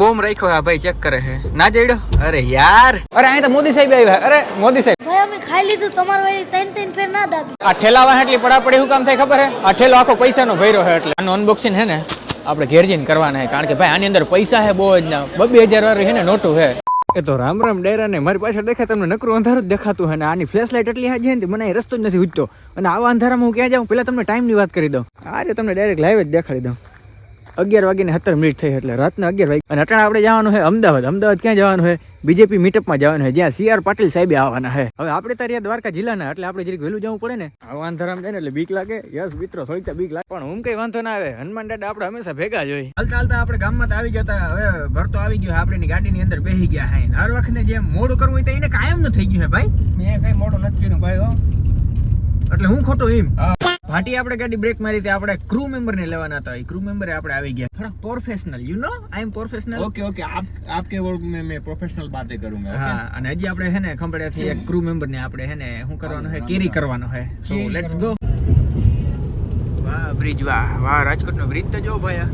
Bomb રાખ્યો હા ભાઈ ચેક કરે છે ના જઈડો અરે યાર અરે અહીં તો મોદી સાહેબ આવ્યા અરે મોદી સાહેબ ભાઈ અમે ખાઈ લીધું તમાર વાળી ત્રણ ફેર ના દાબી આ ઠેલા વાહ એટલી પડાપડી શું કામ થાય ખબર હે આ ઠેલો આખો પૈસાનો ભર્યો છે એટલે આનું અનબોક્સિંગ હે ને આપણે ઘેર જઈને કરવાના છે કારણ કે ભાઈ આની અંદર પૈસા હે બહુ જ ના 2000 વાળી હે ને નોટું હે એ તો રામ રામ ડેરા ને મારી પાછળ દેખાય તમને નકરું અંધારું જ દેખાતું હે ને આની ફ્લેશ લાઇટ એટલી હાજી ને મને રસ્તો જ નથી ઉજતો અને આવા અંધારામાં હું ક્યાં જાઉં પેલા તમને ટાઈમની વાત કરી દઉં આજે તમને ડાયરેક્ટ લાઈવ જ દેખાડી દઉં 11:17 થઈ એટલે રાતના 11 વાગે અને અટાણે આપણે જવાનું છે અમદાવાદ ક્યાં જવાનું છે બીજેપી મીટઅપમાં જવાનું છે જ્યાં CR પાટીલ સાહેબે આવવાના છે હવે આપણે તો રહ્યા દ્વારકા જિલ્લાના એટલે આપણે જરીક વહેલું જવું પડે ને આવા અંધારામાં જાય ને એટલે બીક લાગે યસ મિત્રો થોડીક તો બીક લાગે પણ હું કઈ વાંધો ના આવે હનુમાન દાદા આપણે હંમેશા ભેગા જ હોય હાલતા આપણે ગામમાં તો આવી ગયા હતા હવે ભરતો આવી ગયો આપણી ગાડીની અંદર બેસી ગયા હે હર વખતે જેમ મોડું કરવું હોય તો એને કાયમ ન થઈ ગયું હે ભાઈ મેં કઈ મોડું નથી કર્યું ભાઈ હો એટલે હું ખોટો એમ ભાટી આપણે ગાડી બ્રેક મારી હતી આપણે ક્રૂ મેમ્બર ને લેવાના હતા એ ક્રૂ મેમ્બરે આપણે આવી ગયા થોડા professional you know I am professional okay આપકે વર્ક में मैं प्रोफेशनल बातें करूंगा હા અને હજી આપણે હે ને ખંભળિયાથી એક ક્રૂ મેમ્બર ને આપણે હે ને શું કરવાનું છે કેરી કરવાનો છે સો લેટ્સ ગો વાહ બ્રિજ વાહ રાજકોટનો બ્રિજ તો જો ભાઈ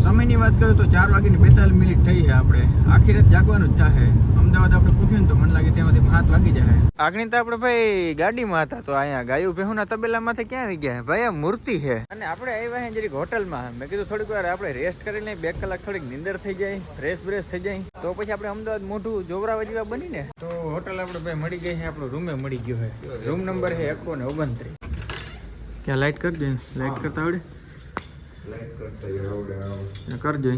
સમયની વાત કરું તો 4:42 થઈ છે આપણે આખી રાત જાગવાનું જ થાય અમદાવાદ આપણે પૂછ્યું તો મને લાગે ત્યાંથી 7 વાગી જાય આગળ તો આપણે ભાઈ ગાડીમાં હતા તો અહીંયા ગાયું ભેહુના તબેલામાંથી ક્યાં આવી ગયા ભાઈ આ મૂર્તિ છે અને આપણે આવ્યા हैं જરીક હોટલમાં મેં કીધું થોડીક વાર આપણે રેસ્ટ કરી લઈએ 2 કલાક થોડીક નીંદર થઈ જાય ફ્રેશ થઈ જાય તો પછી આપણે અમદાવાદ મોઢું જોવરાવા જેવા બનીને તો હોટલ આપણે ભાઈ મળી ગઈ છે આપણો રૂમે મળી ગયો છે રૂમ નંબર છે 129 ક્યાં લાઈટ કરજો લાઈટ કરતા આવડે કરજો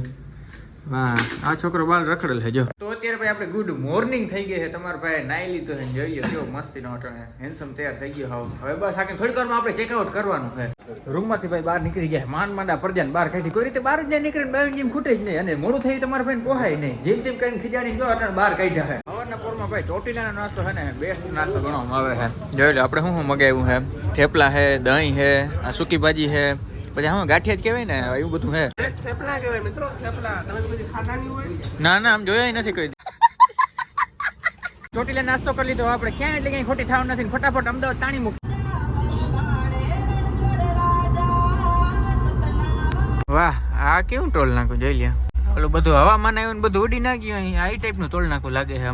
વાહ આ છોકરો બાલ રખડેલ છે જો તો અત્યારે ભાઈ આપણે ગુડ મોર્નિંગ થઈ ગઈ છે તમારા ભાઈ નાઈ લીધો છે જોઈએ કેવો મસ્તીનો હોટલ હેન્ડસમ તૈયાર થઈ ગયો હવે બસ આખી થોડીક વારમાં આપણે ચેકઆઉટ કરવાનું છે રૂમમાંથી ભાઈ બહાર નીકળી ગયા માંડા પરજાન બહાર કાઢી કોઈ રીતે બહાર જ નહીં નીકળે બહાર જેમ ખૂટે જ નહીં અને મોડું થઈ તમારા ભાઈને પોહાય નહીં જેમ તેમ કરીને ખીજાણી જો અટાણે બહાર કાઢ્યા છે સવારના પોરમાં ભાઈ ચોટીલાનો નાસ્તો છે ને બેસ્ટ નાસ્તો ગણવામાં આવે છે જોઈ લો આપણે શું મગાવ્યું છે થેપલા છે દહીં છે આ સૂકી ભાજી છે પછી હા ગાંઠિયા જ કહેવાય ને એવું બધું હે થેપલા કહેવાય મિત્રો થેપલા તમે કદી ખાધા નહીં હોય ના આમ જોયા નથી કોઈ ચોટીલા નાસ્તો કરી લીધો આપણે ક્યાં એટલે કઈ ખોટી થાવ નથી ફટાફટ અમદાવાદ તાણી મૂકી વાહ આ કેવું ટોલ નાખું જોઈ લ્યા ઓલું બધું હવામાન આવ્યું ને બધું ઉડી નાખ્યું અહીં આ ટાઈપનું ટોલ નાખું લાગે છે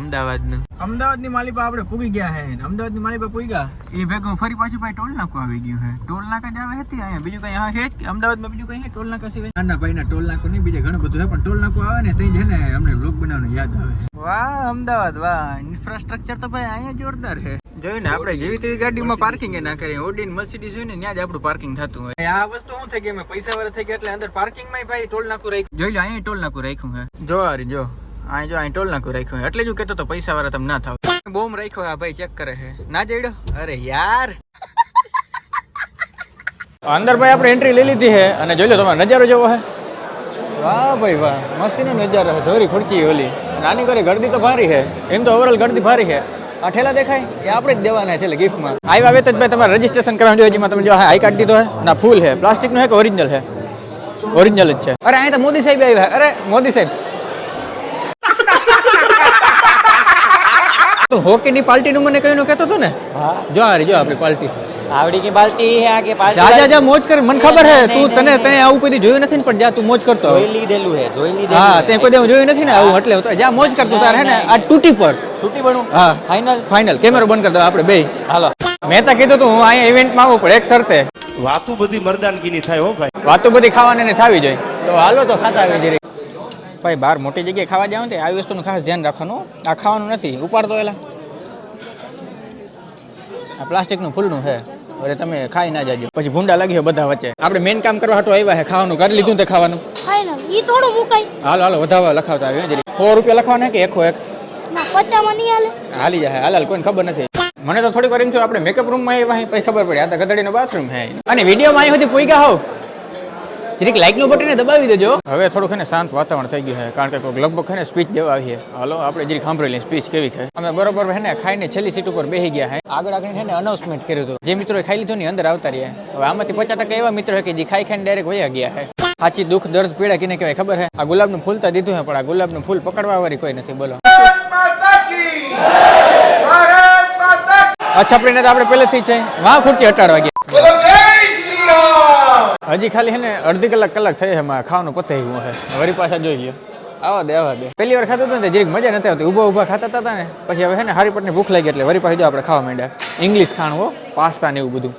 અમદાવાદની માલિપા આપણે પૂગી ગયા છે અમદાવાદની માલિપા પૂગ્યા એ ભેગું ફરી પાછું ભાઈ ટોલ નાકું આવી ગયું છે ટોલ નાકા જ આવે હતી અહીંયા બીજું કઈ હા છે જ અમદાવાદમાં બીજું કઈ ટોલ નાકા સિવાય નાના ભાઈના ટોલ નાકું નહીં બીજે ઘણું બધું છે પણ ટોલ નાકું આવે ને તે જ ને અમને વ્લોગ બનાવવાનું યાદ આવે વાહ અમદાવાદ વાહ ઇન્ફ્રાસ્ટ્રક્ચર તો ભાઈ અહીંયા જોરદાર છે જોઈને આપણે જેવી તેવી ગાડીમાં પાર્કિંગ ના કરીએ ઓડી મર્સિડીઝ હોય ને ત્યાં જ આપણું પાર્કિંગ થતું હોય આ વસ્તુ શું થઈ ગઈ મેં પૈસા વાળા થઈ ગયા એટલે અંદર પાર્કિંગમાં ભાઈ ટોલ નાકું રાખ્યું જોઈ લો અહીંયા ટોલ નાકું રાખ્યું છે જો આરી જો અહીં ટોલ નાકું રાખ્યું છે એટલે જ કેતો તો પૈસા વાળા તમે ના થાવ બોમ્બ રાખ્યો આ ભાઈ ચેક કરે છે ના જઈડો અરે યાર અંદર ભાઈ આપણે એન્ટ્રી લઈ લીધી છે અને જોઈ લો તમારો નજારો જોવો છે વાહ ભાઈ વાહ મસ્તીનો નજારો છે ધોરી ખુરચી ઓલી નાની કરી ગળદી તો ભારી છે એમ તો ઓવરઓલ ગળદી ભારી છે આ ઠેલા દેખાય એ આપણે જ દેવાના છે ગિફ્ટમાં આવ્યા વેત જ ભાઈ તમારે રજીસ્ટ્રેશન કરવાનું જોઈએ જેમાં તમે જો આઈ કાર્ડ દીધો છે અને ફૂલ છે પ્લાસ્ટિકનો છે કે ઓરિજિનલ છે ઓરિજિનલ જ છે અરે અહીં તો મોદી સાહેબ આવ્યા અરે મોદી સાહેબ તો હોકીની પાર્ટીનું મને કહીને કહેતો હતો ને જો આ જો આપણી પાર્ટી આવડી की बाल्टी है आगे पार्टी જા મોજ કર મને ખબર હે તું તને આવું કોઈ જોયું નથી ને પણ જા તું મોજ કરતો જોઈ લીધેલું હે હા તે કોઈ જોયું નથી ને આવું એટલે જા મોજ કરતો તાર હે ને આ તૂટી પડું હા ફાઇનલ કેમેરો બંધ કર દો આપણે બે હાલો મેં તો કીધું તું હું અહીંયા ઇવેન્ટમાં આવું પણ એક શરતે વાતું બધી મર્દાનગીની થાય હો ભાઈ વાતો બધી ખાવાની ને થાવી જોઈએ તો હાલો તો ખાતા આવી જરી ભાઈ બહાર મોટી જગ્યાએ ખાવા જાવ ને આવી વસ્તુનું ખાસ ધ્યાન રાખવાનું આ ખાવાનું નથી ઉપાડતો એલા આ પ્લાસ્ટિકનું ફૂલનું છે અરે તમે ખાઈ ના જાજો પછી ભૂંડા લાગી બધા વચ્ચે આપણે મેન કામ કરવા હાટો આવ્યા છે ખાવાનું કરી લીધું તે ખાવાનું ફાઇનલ ઈ થોડું મુકાઈ હાલો વધાવા લખાવતા આવ્યો જરી 100 રૂપિયા લખવાના કે એક ના 50 માં નહીં હાલે હાલી જાય હાલ કોઈને ખબર નથી મને તો થોડીક વાર એમ થયું આપણે મેકઅપ રૂમમાં આવ્યા પછી ખબર પડી આ તો ગધડીનો બાથરૂમ છે અને વિડીયોમાં અહીં સુધી પોઈગા હોવ જરીક લાઈકનું બટન દબાવી દેજો હવે થોડુંક ને શાંત વાતાવરણ થઈ ગયું છે કારણ કે કોઈ લગભગ છે ને સ્પીચ દેવા આવીએ હાલો આપણે જરીક સાંભળી લઈએ સ્પીચ કેવી છે અમે બરોબર છે ને ખાઈને છેલ્લી સીટ ઉપર બેસી ગયા છે આગળ છે ને અનાઉન્સમેન્ટ કર્યું હતું જે મિત્રોએ ખાઈ લીધું ને અંદર આવતા રહ્યા હવે આમાંથી 50% એવા મિત્રો છે કે જે ખાઈને ડાયરેક્ટ વયા ગયા છે સાચી દુઃખ દર્દ પીડા કેને કહેવાય ખબર છે આ ગુલાબનું ફૂલ તો દીધું છે પણ આ ગુલાબનું ફૂલ પકડવા વાળી કોઈ નથી બોલો અચ્છા આપણે પહેલેથી છે વાહ ખુરચી હટાડવા ગયા હજી ખાલી હે ને અડધી કલાક થઈ છે મારે ખાવાનું પતે ગયું છે વળી પાછા જોઈ લ્યો આવા દે પહેલી વાર ખાતું હતું ને જરીક મજા નથી આવતી ઊભા ખાતા હતા ને પછી હવે હે ને હારી પટની ભૂખ લાગી એટલે વળી પાછી જો આપણે ખાવા માંડ્યા ઇંગ્લિશ ખાણું હો પાસ્તા ને એવું બધું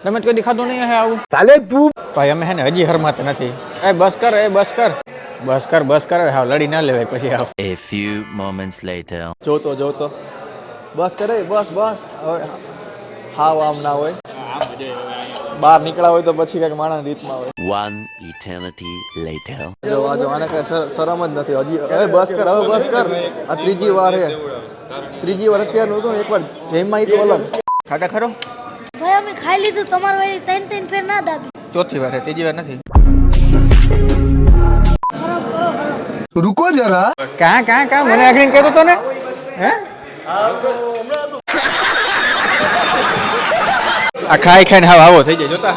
તમે કદી ખાધું નહીં હે આવું ચાલે તું ભાઈ અમે હે ને હજી હરમાતા નથી બસ કર હાવ લડી ના લેવાય પછી આવ A few moments later. જોતો બસ કરે બસ હાવ આમ ના હોય બહાર નીકળ્યા હોય તો પછી કઈક માણસ રીતમાં હોય One eternity later. જો આને કઈ શરમ જ નથી હજી હવે બસ કર આ ત્રીજી વાર અત્યારનું હતું ને એકવાર જેમાં તો અલગ ખાટા ખરો ભાઈ અમે ખાઈ લીધું તમારી વાળી ત્રણ ફેર ના દાબી ચોથી વાર ત્રીજી વાર નથી રૂકો જરા કાં મને આગળ કહેતો તો ને હે આ ખાઈને હાવ આવો થઈ જાય જોતા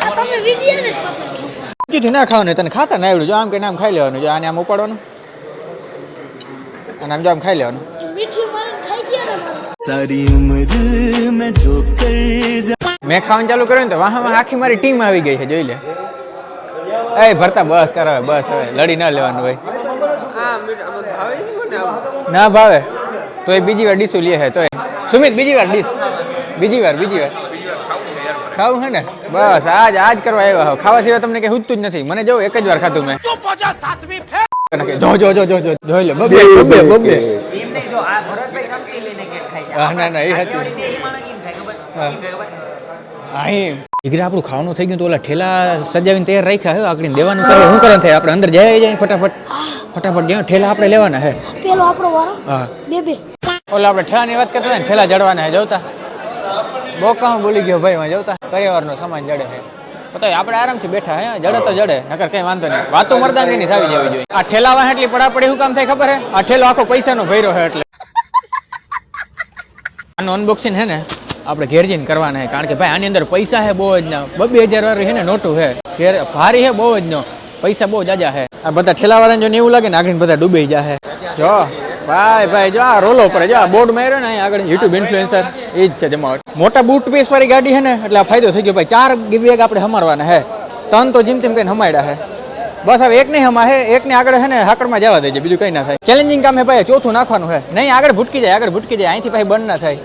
આ તમે વિડિયો ને પકડો કીધું ના ખાવાનું તને ખાતા ના આવડ્યું જો આમ કે આમ ખાઈ લેવાનું જો આને આમ ઉપાડવાનું અને આમ જો આમ ખાઈ લેવાનું મીઠી મારીને ખાઈ ગયા ને મારે. सारी उम्र में जो कर મેં ખાવાનું ચાલુ કર્યું ને તો વાહ આખી મારી ટીમ આવી ગઈ છે જોઈ લે એ ભરતા બસ કર હવે બસ હવે લડી ના લેવાનું ભાઈ ના ભાવે તો એ બીજી વાર ડીશું લે છે તો સુમિત બીજી વાર ખાવું હે ને બસ આજ કરવા આવ્યા ખાવા સિવાય તમને કઈ હુજતું જ નથી મને જો એક જ વાર ખાધું મેં જો જોઈ લે બબે ના એ સાચું દીકરા આપણું ખાવાનું થઈ ગયું તો ઓલા ઠેલા સજાવીને તૈયાર રાખ્યા હે આગળ દેવાનું કરે શું કરે થાય આપણે અંદર જાય ફટાફટ જ્યાં ઠેલા આપણે લેવાના હે પેલો આપણો વારો હા બે ઓલા આપણે ઠેલાની વાત કરતા હોય ને ઠેલા જડવાના હે જોતા બહુ કામ બોલી ગયો ભાઈ માં જોતા પરિવારનો સામાન જડે છે બતાય આપણે આરામથી બેઠા હે જડે તો જડે નકર કઈ વાંધો નહીં વાતો મરદાંગીની સાવી જવી જોઈએ આ ઠેલા વાહ એટલી પડાપડી શું કામ થાય ખબર હે આ ઠેલો આખો પૈસાનો ભર્યો છે એટલે આનું અનબોક્સિંગ હે ને આપણે ઘેર જઈને કરવાના હે કારણ કે ભાઈ આની અંદર પૈસા હે બહુ જ ના 2000 વાળી હે ને નોટું હે ઘેર ભારી હે બહુ જ નો પૈસા બહુ જાજા હે આ બધા ઠેલા વાળાને જો એવું લાગે ને આગળ બધા ડૂબી જાય જો ભાઈ જો આ રોલો પડે જો આ બોર્ડ માર્યો ને આગળ યુટ્યુબ ઇન્ફ્લુએન્સર એ જ છે જમાવટ મોટા બૂટ પીસ વાળી ગાડી હે ને એટલે આ ફાયદો થઈ ગયો ભાઈ 4 બેગ આપણે હમાડવાના હે 3 તો જીમ તેમ કઈને હમાડ્યા હે બસ હવે એક નહીં હમા હે એકને આગળ હે ને હાકડમાં જવા દેજે બીજું કઈ ના થાય ચેલેન્જિંગ કામ હે ભાઈ ચોથું નાખવાનું હે નહીં આગળ ભૂટકી જાય અહીંથી ભાઈ બંધ ના થાય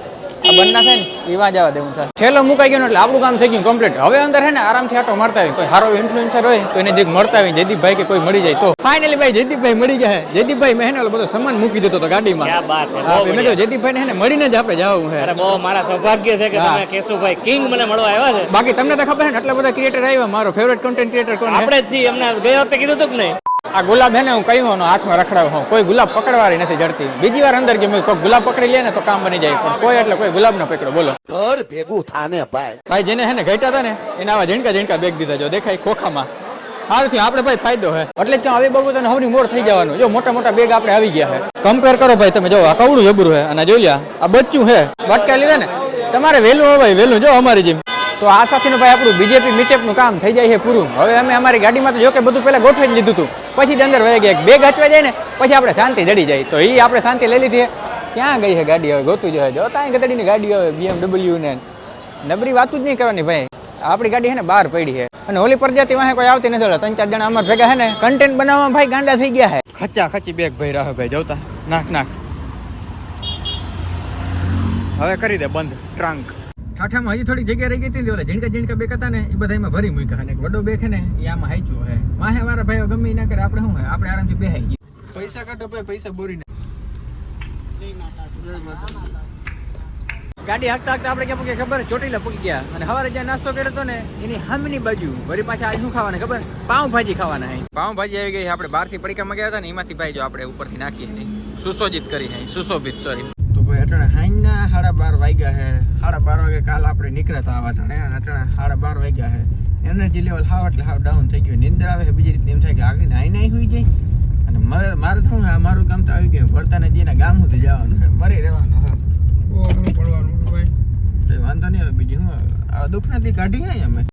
આ બંધ ના થાય ને એવા જવા દેવું થાય ઠેલો મુકાઈ ગયો એટલે આપણું કામ થઈ ગયું કમ્પ્લીટ હવે અંદર હે ને આરામથી આટો મારતા હોય કોઈ સારો ઇન્ફ્લુએન્સર હોય તો એને જે મળતા હોય જયદીપભાઈ કે કોઈ મળી જાય તો ફાઇનલી ભાઈ જયદીપભાઈ મળી ગયા જયદીપભાઈ મેં બધો સામાન મૂકી દીધો તો ગાડીમાં મેં તો જયદીપભાઈ ને મળીને જ આપણે જવું છે બહુ મારા સૌભાગ્ય છે કે તમે કેશુભાઈ કિંગ મને મળવા આવ્યા છે બાકી તમને તો ખબર છે ને આટલા બધા ક્રિએટર આવ્યા મારો ફેવરેટ કન્ટેન્ટ ક્રિએટર કોણ આપણે જ છીએ અમને ગયા વખતે કીધું હતું કે નહીં આ ગુલાબ હે ને હું કહ્યું હાથમાં રખડાવ કોઈ ગુલાબ પકડવાળી નથી જડતી બીજી વાર અંદર ગયું કોઈ ગુલાબ પકડી લે ને તો કામ બની જાય પણ કોઈ એટલે કોઈ ગુલાબ ના પકડો બોલો घर भेगू थाने ભાઈ જેને હે ને ઘટ્યા હતા ને એને આવા ઝીણકા બેગ દીધા જો દેખાય ખોખામાં સારું આપણે ભાઈ ફાયદો હે એટલે જ આવી બાબતોને હવની મોર થઈ જવાનું જો મોટા બેગ આપણે આવી ગયા હે કમ્પેર કરો ભાઈ તમે જો આ કવડું જબરું હે અને જોઈ લ્યા આ બચ્ચું હે બટકા લીધા ને તમારે વહેલું હોય ભાઈ વહેલું જો અમારી જેમ તો આ સાથેનું ભાઈ આપણું બીજેપી મીટઅપનું કામ થઈ જાય છે પૂરું હવે અમે અમારી ગાડીમાં તો જો કે બધું પહેલા ગોઠવી જ લીધું હતું પછી અંદર વહી ગયા બેગ હચવા જાય ને પછી આપણે શાંતિ જડી જાય તો એ આપણે શાંતિ લઈ લીધી ક્યાં ગઈ છે ગાડી હવે ગોતું જોઈએ જો ત્યાં ગતડીની ગાડી હવે BMW ને નબરી વાતું જ નહીં કરવાની ભાઈ આપણી ગાડી છે ને બહાર પડી છે અને ઓલી પ્રજાતિ વાહે કોઈ આવતી નથી 3-4 જણા અમાર ભેગા છે ને કન્ટેન્ટ બનાવવામાં ભાઈ ગાંડા થઈ ગયા છે ખચી બેગ ભાઈ રહે ભાઈ જોતા નાખ હવે કરી દે બંધ ટ્રંક ઠાઠામાં હજી થોડી જગ્યા રહી ગઈ હતી ઓલા ઝીણકા બેગ હતા ને એ બધા એમાં ભરી મૂક્યા અને વડો બેગ છે ને એ આમાં હાઈચું હે વાહે વાળા ભાઈ ગમે ના કરે આપણે શું હે આપણે આરામથી બેહાઈ ગઈ પૈસા કાઢો ભાઈ પૈસા બોરી ગાડી હાકતા આપણે ક્યાં પૂગ્યા ખબર ચોટીલા પૂગી ગયા અને સવારે જ્યાં નાસ્તો કર્યો હતો ને એની સામેની બાજુ વળી પાછા આજે શું ખાવાના ખબર પાઉંભાજી ખાવાના હે પાઉંભાજી આવી ગઈ આપણે બહારથી પડીકામાં ગયા હતા ને એમાંથી ભાઈ જો આપણે ઉપરથી નાખીએ સુશોભિત કરી હે સુશોભિત સોરી તો ભાઈ અટાણે હાઈના 12:30 વાગ્યા હે 12:30 વાગે કાલ આપણે નીકળ્યા હતા આવા અટાણે અને અટાણે 12:30 વાગ્યા હે એનર્જી લેવલ હાવ એટલે હાવ ડાઉન થઈ ગયું નિંદર આવે છે બીજી રીતે એમ થાય કે આગળ નાઈ હોઈ જાય અને મારે શું મારું કામ તો આવી ગયું ભરતાને જઈને ગામ સુધી જવાનું છે મરી રહેવાનું છે પડવાનું ભાઈ વાંધો નહીં આવે બીજું શું દુઃખ નથી કાઢી ગયા અમે